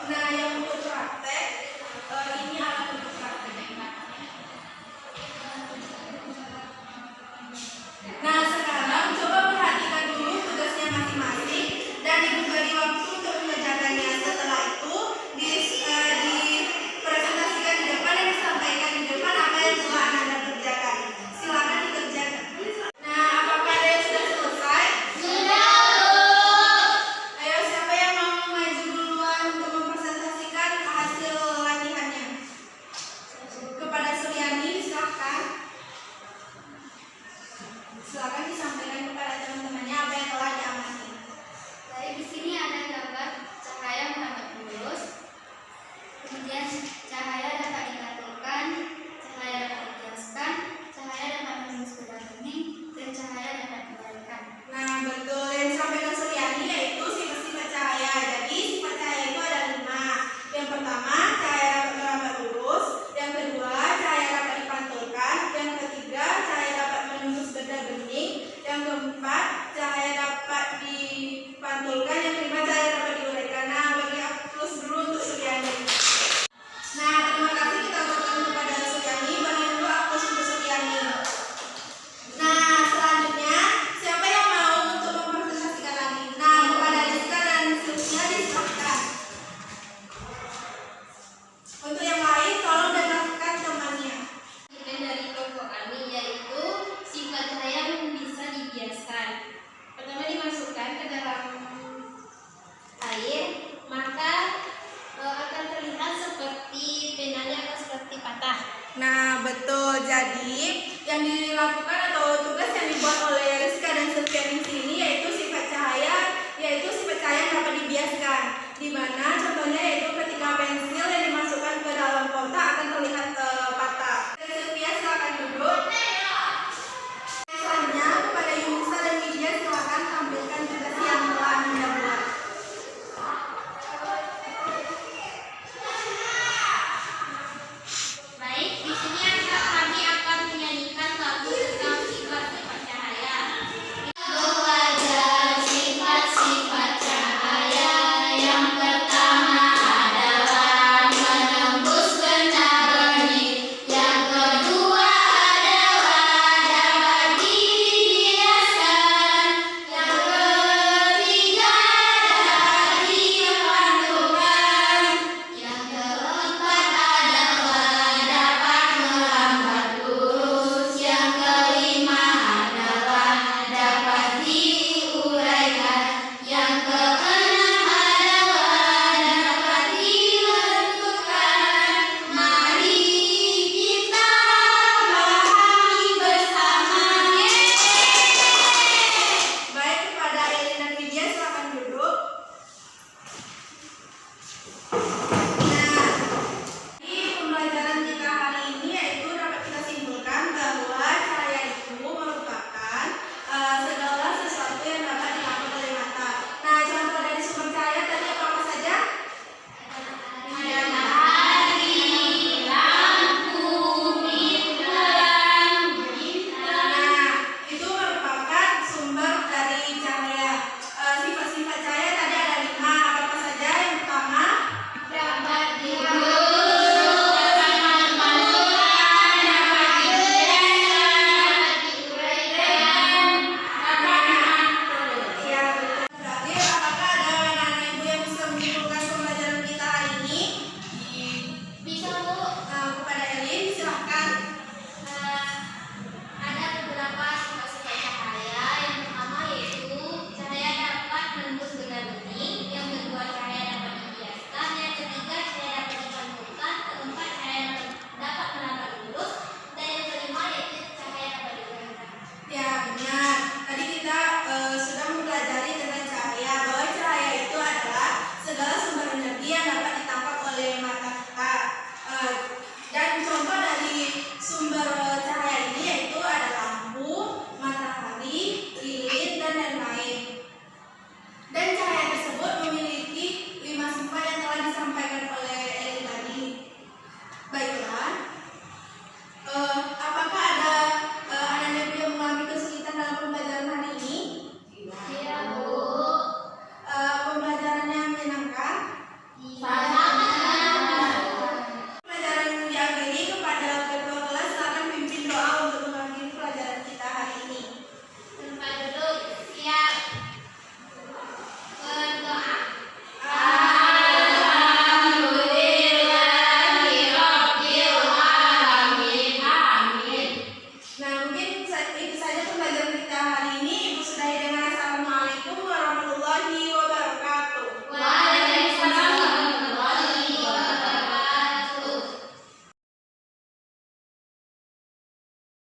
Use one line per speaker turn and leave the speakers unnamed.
Nah, yang untuk praktek, ini alat untuk praktek. Nah, sekarang coba perhatikan dulu tugasnya masing-masing dan diberi waktu untuk mengerjakannya. Setelah itu, dipresentasikan di depan dan disampaikan di depan apa yang telah Anda kerjakan. Silakan dikerjakan. Nah, apakah ada yang sudah selesai? Ayo, siapa yang mau maju duluan untuk mempresentasikan hasil latihannya? Kepada Suryani, silakan. Silakan disampaikan kepada teman-temannya apa yang telah diamati.
Baik, di sini ada gambar cahaya menghadap lurus, kemudian cahaya dapat dipantulkan, cahaya dapat dibiaskan, cahaya dapat menembus benda bening, dan cahaya dapat dibalikan.
Nah, betul yang disampaikan Suryani yaitu sifat-sifat cahaya. Jadi sifat cahaya itu ada 5. Yang pertama, cahaya dapat merambat lurus. Yang kedua, cahaya dapat dipantulkan. Yang ketiga, cahaya dapat menembus benda bening. Yang keempat, cahaya dapat dipantulkan. Yang kelima, cahaya dapat diuraikan. Nah, bagi plus dulu untuk Suryani. Nah, terima kasih kita ucapkan kepada Suryani. Bagi dulu aplaus untuk Suryani. Nah, selanjutnya siapa yang mau untuk mempresentasikan lagi? Nah, kepada Rizka dan Sylvia disilakan. Untuk yang lain, tolong dengarkan temannya.
Dan dari kelompok kami yaitu sifat cahaya yang bisa dibiaskan. Pertama dimasukkan ke dalam air, maka akan terlihat seperti penanya atau seperti patah.
Nah, betul. Jadi, yang dilakukan atau tugas yang dibuat oleh Rizka dan Sylvia di sini yaitu sifat cahaya yang dapat dibiaskan.